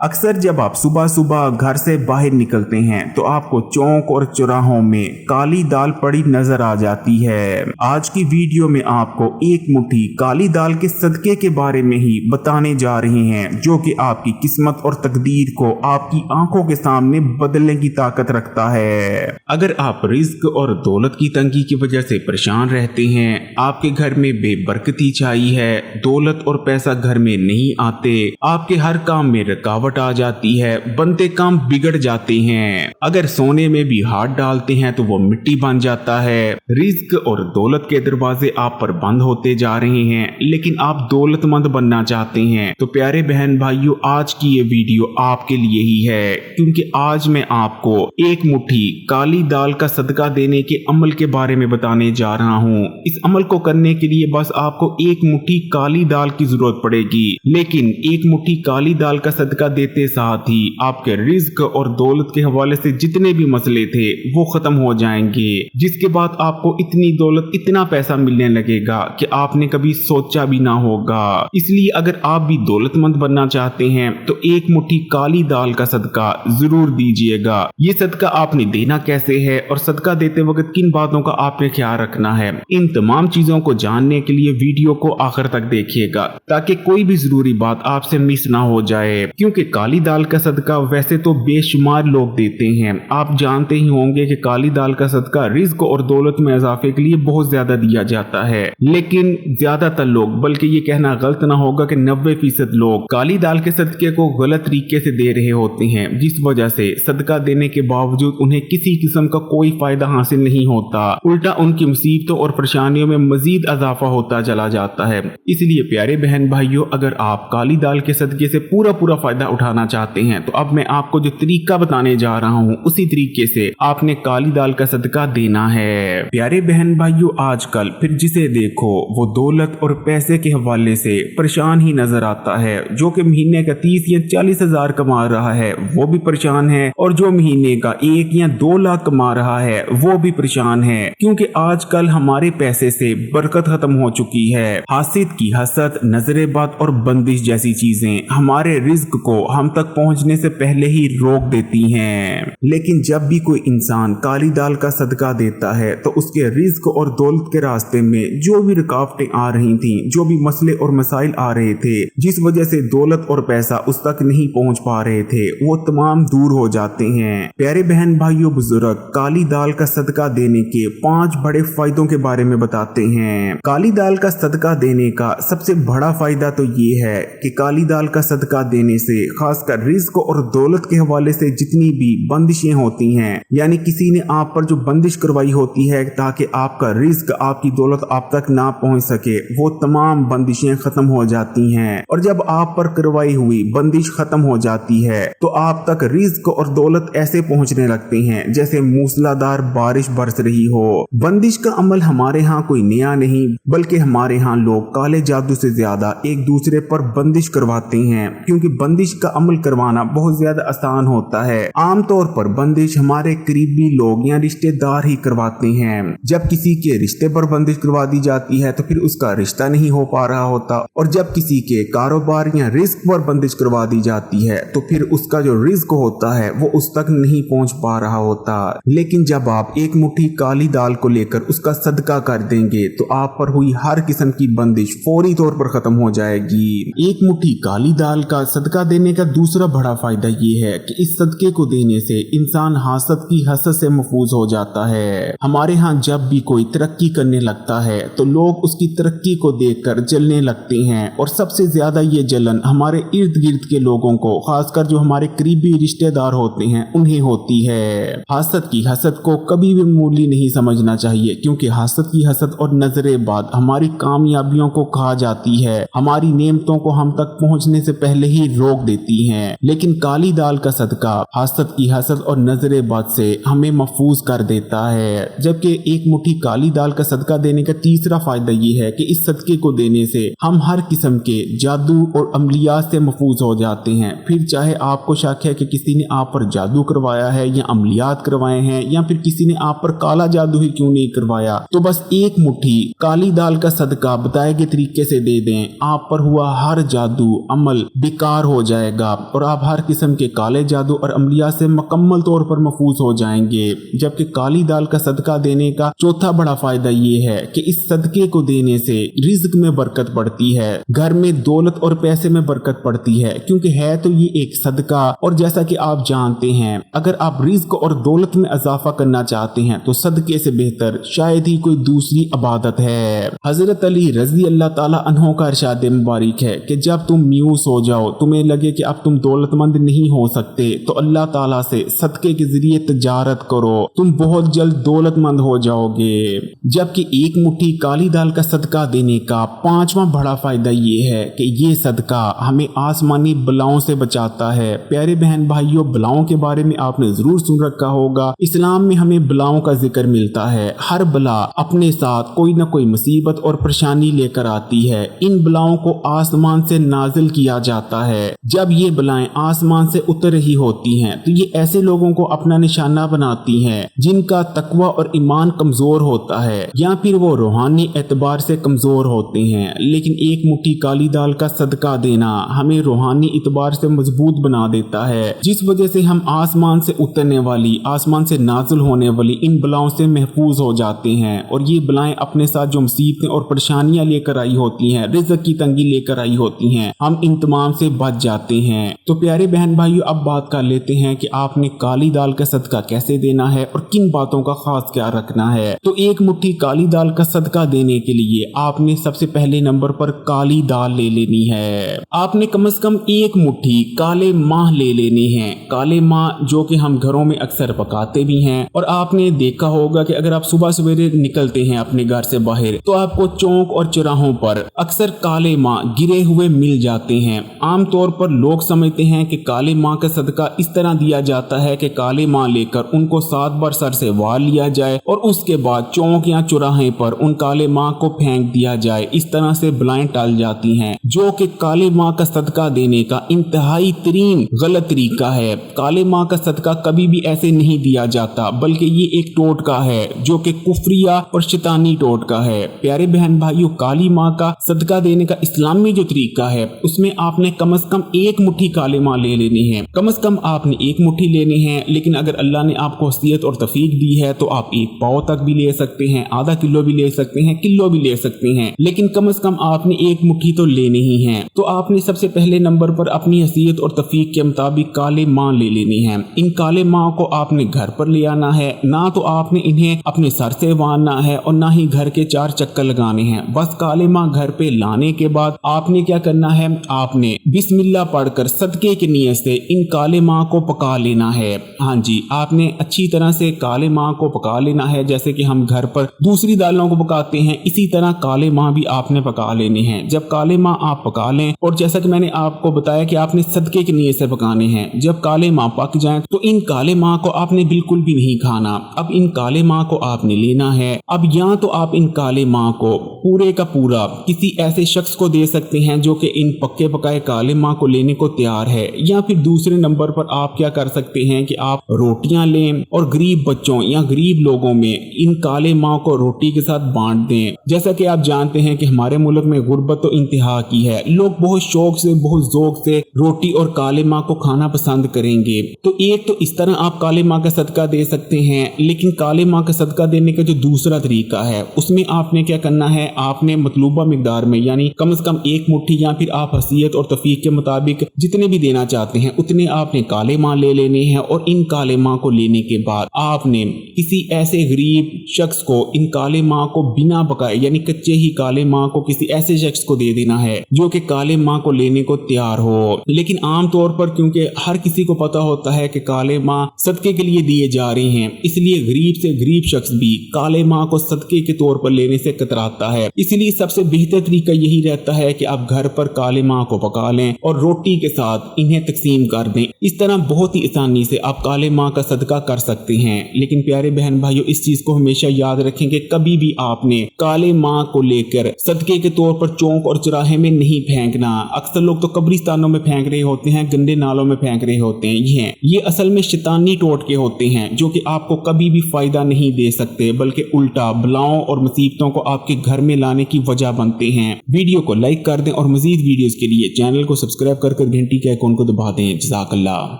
अक्सर जब आप सुबह सुबह घर से बाहर निकलते हैं तो आपको चौक और चौराहों में काली दाल पड़ी नजर आ जाती है। आज की वीडियो में आपको एक मुट्ठी काली दाल के सदके के बारे में ही बताने जा रहे हैं, जो कि आपकी किस्मत और तकदीर को आपकी आंखों के सामने बदलने की ताकत रखता है। अगर आप रिज्क और दौलत की तंगी की वजह से परेशान रहते हैं, आपके घर में बेबरकती छाई है, दौलत और पैसा घर में नहीं आते, आपके हर काम में रुकावट आ जाती है, बनते काम बिगड़ जाते हैं, अगर सोने में भी हाथ डालते हैं तो वो मिट्टी बन जाता है, रिज्क और दौलत के दरवाजे आप पर बंद होते जा रहे हैं, लेकिन आप दौलतमंद बनना चाहते हैं, तो प्यारे बहन भाइयों, आज की ये वीडियो आपके लिए ही है, क्योंकि आज मैं आपको एक मुट्ठी काली दाल का सदका देने के अमल के बारे में बताने जा रहा हूँ। इस अमल को करने के लिए बस आपको एक मुट्ठी काली दाल की जरूरत पड़ेगी, लेकिन एक मुट्ठी काली दाल का सदका देते साथ ही आपके रिज्क और दौलत के हवाले से जितने भी मसले थे वो खत्म हो जाएंगे, जिसके बाद आपको इतनी दौलत, इतना पैसा मिलने लगेगा कि आपने कभी सोचा भी ना होगा। इसलिए अगर आप भी दौलतमंद बनना चाहते हैं तो एक मुट्ठी काली दाल का सदका जरूर दीजिएगा। ये सदका आपने देना कैसे है और सदका देते वक्त किन बातों का आपने ख्याल रखना है, इन तमाम चीजों को जानने के लिए वीडियो को आखिर तक देखिएगा, ताकि कोई भी जरूरी बात आपसे मिस ना हो जाए। क्योंकि काली दाल का सदका वैसे तो बेशुमार लोग देते हैं, आप जानते ही होंगे कि काली दाल का सदका रिज्क और दौलत में इजाफे के लिए बहुत ज्यादा दिया जाता है, लेकिन ज्यादातर लोग, बल्कि ये कहना गलत ना होगा कि 90% लोग काली दाल के सदके को गलत तरीके से दे रहे होते हैं, जिस वजह से सदका देने के बावजूद उन्हें किसी किस्म का कोई फायदा हासिल नहीं होता, उल्टा उनकी मुसीबतों और परेशानियों में मजीद इजाफा होता चला जाता है। इसलिए प्यारे बहन भाइयों, अगर आप काली दाल के सदके से पूरा फायदा उठाना चाहते हैं तो अब मैं आपको जो तरीका बताने जा रहा हूँ उसी तरीके से आपने काली दाल का सदका देना है। प्यारे बहन भाइयों, आजकल फिर जिसे देखो वो दौलत और पैसे के हवाले से परेशान ही नजर आता है। जो कि महीने का 30 या 40 हजार कमा रहा है वो भी परेशान है, और जो महीने का 1 या 2 लाख कमा रहा है वो भी परेशान है, क्योंकि आजकल हमारे पैसे से बरकत खत्म हो चुकी है। हासिद की हसद, नजरेबाद और बंदिश जैसी चीजें हमारे रिज्क को हम तक पहुंचने से पहले ही रोक देती हैं। लेकिन जब भी कोई इंसान काली दाल का सदका देता है तो उसके रिज्क और दौलत के रास्ते में जो भी रुकावटें आ रही थीं, जो भी मसले और मसाइल आ रहे थे, जिस वजह से दौलत और पैसा उस तक नहीं पहुंच पा रहे थे, वो तमाम दूर हो जाते हैं। प्यारे बहन भाइयों बुजुर्ग, काली दाल का सदका देने के 5 बड़े फायदों के बारे में बताते हैं। काली दाल का सदका देने का सबसे बड़ा फायदा तो ये है कि काली दाल का सदका देने से खासकर रिज्क और दौलत के हवाले से जितनी भी बंदिशें होती हैं, यानी किसी ने आप पर जो बंदिश करवाई होती है ताकि आपका रिज्क, आपकी दौलत आप तक ना पहुंच सके, वो तमाम बंदिशें खत्म हो जाती हैं। और जब आप पर करवाई हुई बंदिश खत्म हो जाती है तो आप तक रिज्क और दौलत ऐसे पहुंचने लगते हैं जैसे मूसलाधार बारिश बरस रही हो। बंदिश का अमल हमारे यहाँ कोई नया नहीं, बल्कि हमारे यहाँ लोग काले जादू से ज्यादा एक दूसरे पर बंदिश करवाते हैं, क्योंकि बंदिश का अमल करवाना बहुत ज्यादा आसान होता है। आमतौर पर बंदिश हमारे करीबी लोग या रिश्तेदार ही करवाते हैं। जब किसी के रिश्ते पर बंदिश करवा दी जाती है तो फिर उसका रिश्ता नहीं हो पा रहा होता, और जब किसी के कारोबार या रिस्क पर बंदिश करवा दी जाती है तो फिर उसका जो रिस्क होता है वो उस तक नहीं पहुंच पा रहा होता। लेकिन जब आप एक मुट्ठी काली दाल को लेकर उसका सदका कर देंगे तो आप पर हुई हर किस्म की बंदिश फौरी तौर पर खत्म हो जाएगी। एक मुट्ठी काली दाल का सदका देने का दूसरा बड़ा फायदा ये है कि इस सदके को देने से इंसान हासद की हसद से महफूज हो जाता है। हमारे यहाँ जब भी कोई तरक्की करने लगता है तो लोग उसकी तरक्की को देखकर जलने लगते हैं, और सबसे ज्यादा ये जलन हमारे इर्द गिर्द के लोगों को, खासकर जो हमारे करीबी रिश्तेदार होते हैं, उन्हें होती है। हासद की हसद को कभी भी मूली नहीं समझना चाहिए, क्योंकि हासद की हसद और नजरेबाद हमारी कामयाबियों को खा जाती है, हमारी नेमतों को हम तक पहुंचने से पहले ही रोक देती हैं। लेकिन काली दाल का सदका हासद की हसद और नजरेबाद से हमें महफूज कर देता है। जबकि एक मुट्ठी काली दाल का सदका देने का तीसरा फायदा ये है कि इस सदके को देने से हम हर किस्म के जादू और अमलियात से महफूज हो जाते हैं। फिर चाहे आपको शक है कि किसी ने आप पर जादू करवाया है या अमलियात करवाए करवाए हैं या फिर किसी ने आप पर काला जादू ही क्यों नहीं करवाया, तो बस एक मुट्ठी काली दाल का सदका बताए गए तरीके से दे दें, आप पर हुआ हर जादू अमल बेकार हो जाएगा और आप हर किस्म के काले जादू और अमलिया से मुकम्मल तौर पर महफूज हो जाएंगे। जबकि काली दाल का सदका देने का चौथा बड़ा फायदा ये है कि इस सदके को देने से रिज्क में बरकत पड़ती है, घर में दौलत और पैसे में बरकत पड़ती है, क्योंकि है तो ये एक सदका। और जैसा कि आप जानते हैं, अगर आप रिज्क और दौलत में इजाफा करना चाहते हैं तो सदके से बेहतर शायद ही कोई दूसरी इबादत है। हजरत अली रजी अल्लाह ताला अन्हो का इरशाद मुबारक है कि जब तुम म्यूस हो जाओ, तुम्हें लगे कि अब तुम दौलतमंद नहीं हो सकते, तो अल्लाह ताला से सदके के जरिए तजारत करो, तुम बहुत जल्द दौलतमंद हो जाओगे। जबकि एक मुट्ठी काली दाल का सदका देने का पांचवा बड़ा फायदा ये है कि ये सदका हमें आसमानी बलाओं से बचाता है। प्यारे बहन भाइयों, बलाओं के बारे में आपने जरूर सुन रखा होगा। इस्लाम में हमें बलाओं का जिक्र मिलता है। हर बला अपने साथ कोई न कोई मुसीबत और परेशानी लेकर आती है। इन बलाओं को आसमान से नाजिल किया जाता है। जब ये बलाएं आसमान से उतर रही होती हैं तो ये ऐसे लोगों को अपना निशाना बनाती हैं जिनका तकवा और ईमान कमजोर होता है या फिर वो रूहानी एतबार से कमजोर होते हैं। लेकिन एक मुट्ठी काली दाल का सदका देना हमें रूहानी एतबार से मजबूत बना देता है, जिस वजह से हम आसमान से उतरने वाली, आसमान से नाजिल होने वाली इन बलाओं से महफूज हो जाते हैं। और ये बलाएं अपने साथ जो मुसीबतें और परेशानियां लेकर आई होती हैं, रिज़्क़ की तंगी लेकर आई होती हैं, हम इन तमाम से बच जाते हैं। तो प्यारे बहन भाइयों, अब बात कर लेते हैं कि आपने काली दाल का सदका कैसे देना है और किन बातों का खास ख्याल रखना है। तो एक मुट्ठी काली दाल का सदका देने के लिए आपने सबसे पहले नंबर पर काली दाल ले लेनी है। आपने कम से कम एक मुट्ठी काले माह ले लेनी है। काले माह जो कि हम घरों में अक्सर पकाते भी हैं, और आपने देखा होगा कि अगर आप सुबह सवेरे निकलते हैं अपने घर से बाहर तो आपको चौक और चौराहों पर अक्सर काले माह गिरे हुए मिल जाते हैं। आमतौर पर लोग समझते हैं कि काले माह का सदका इस तरह दिया जाता है कि काले माह लेकर उनको 7 बार सर से वार लिया जाए और उसके बाद चौक या चौराहे पर उन काले माह को फेंक दिया जाए। इस तरह से बलाएं टल जाती हैं, जो कि काले माह का सदका देने का इंतहाई तरीन गलत तरीका है। काले माह का सदका कभी भी ऐसे नहीं दिया जाता, बल्कि ये एक टोटका है जो कि कुफरिया और शैतानी टोटका है। प्यारे बहन भाइयों, काली माह का सदका देने का इस्लामी जो तरीका है उसमें आपने कम से कम एक मुट्ठी काले माह ले लेनी है। कम से कम आपने एक मुट्ठी लेनी है, लेकिन अगर अल्लाह ने आपको हसीयत और तौफीक दी है तो आप एक पाव तक भी ले सकते हैं, आधा किलो भी ले सकते हैं, किलो भी ले सकते हैं, लेकिन कम से कम आपने एक मुट्ठी तो लेनी ही है। तो आपने सबसे पहले नंबर पर अपनी हसीयत और तौफीक के मुताबिक काले माह ले लेनी है। इन काले माह को आपने घर पर ले आना है, ना तो आपने इन्हें अपने सर से बांधना है और ना ही घर के 4 चक्कर लगाने हैं। बस काले माह घर पे लाने के बाद आपने क्या करना है, आपने बिस्मिल्लाह पढ़कर सदके की नीयत से इन काले माह को पका लेना है। हाँ जी, आपने अच्छी तरह से काले माह को पका लेना है, जैसे कि हम घर पर दूसरी दालों को पकाते हैं, इसी तरह काले माह भी आपने पका लेने हैं। जब काले माह आप पका लें, और जैसा कि मैंने आपको बताया कि आपने सदके की नीयत से पकाने हैं, जब काले माह पक जाएं तो इन काले माह को आपने बिल्कुल भी नहीं खाना। अब इन काले माह को आपने लेना है। अब या तो आप इन काले माह को पूरे का पूरा किसी ऐसे शख्स को दे सकते हैं जो कि इन पक्के पकाए काले माह को लेने को तैयार है, या फिर दूसरे नंबर पर आप क्या कर सकते हैं कि आप रोटियां लें और गरीब बच्चों या गरीब लोगों में इन काले माह को रोटी के साथ बांट दें। जैसा कि आप जानते हैं कि हमारे मुल्क में गुर्बत तो इंतहा की है, लोग बहुत शौक से, बहुत ज़ौक से रोटी और काले माह को खाना पसंद करेंगे। तो एक तो इस तरह आप काले माह का सदका दे सकते हैं, लेकिन काले माह का सदका देने का जो दूसरा तरीका है उसमें आपने क्या करना है, आपने मतलूबा मिकदार में यानी कम से कम एक मुट्ठी या फिर आप हसीयत और तौफीक के मुताबिक जितने भी देना चाहते हैं उतने आपने काले माह ले लेने हैं। और इन काले माह को लेने के बाद आपने किसी ऐसे गरीब शख्स को इन काले माह को बिना पकाए यानी कच्चे ही काले माह को किसी ऐसे शख्स को दे देना है जो कि काले माह को लेने को तैयार हो। लेकिन आमतौर पर क्योंकि हर किसी को पता होता है कि काले माह सदके के लिए दिए जा रहे हैं, इसलिए गरीब से गरीब शख्स भी काले माह को सदके के तौर पर लेने से कतराता है। है। इसलिए सबसे बेहतर तरीका यही रहता है कि आप घर पर काले माह को पका लें और रोटी के साथ इन्हें तकसीम कर दें। इस तरह बहुत ही आसानी से आप काले माह का सदका कर सकते हैं। लेकिन प्यारे बहन भाइयों, इस चीज को हमेशा याद रखें कि कभी भी आपने काले माह को लेकर सदके के तौर पर चौक और चौराहे में नहीं फेंकना। अक्सर लोग तो कब्रिस्तानों में फेंक रहे होते हैं, गंदे नालों में फेंक रहे होते हैं। ये असल में शैतानी टोटके होते हैं जो कि आपको कभी भी फायदा नहीं दे सकते, बल्कि उल्टा बलाओं और मुसीबतों को आपके घर में लाने की वजह बनते हैं। वीडियो को लाइक कर दें और मजीद वीडियोस के लिए चैनल को सब्सक्राइब कर घंटी के आइकॉन को दबा दें। जज़ाकल्लाह।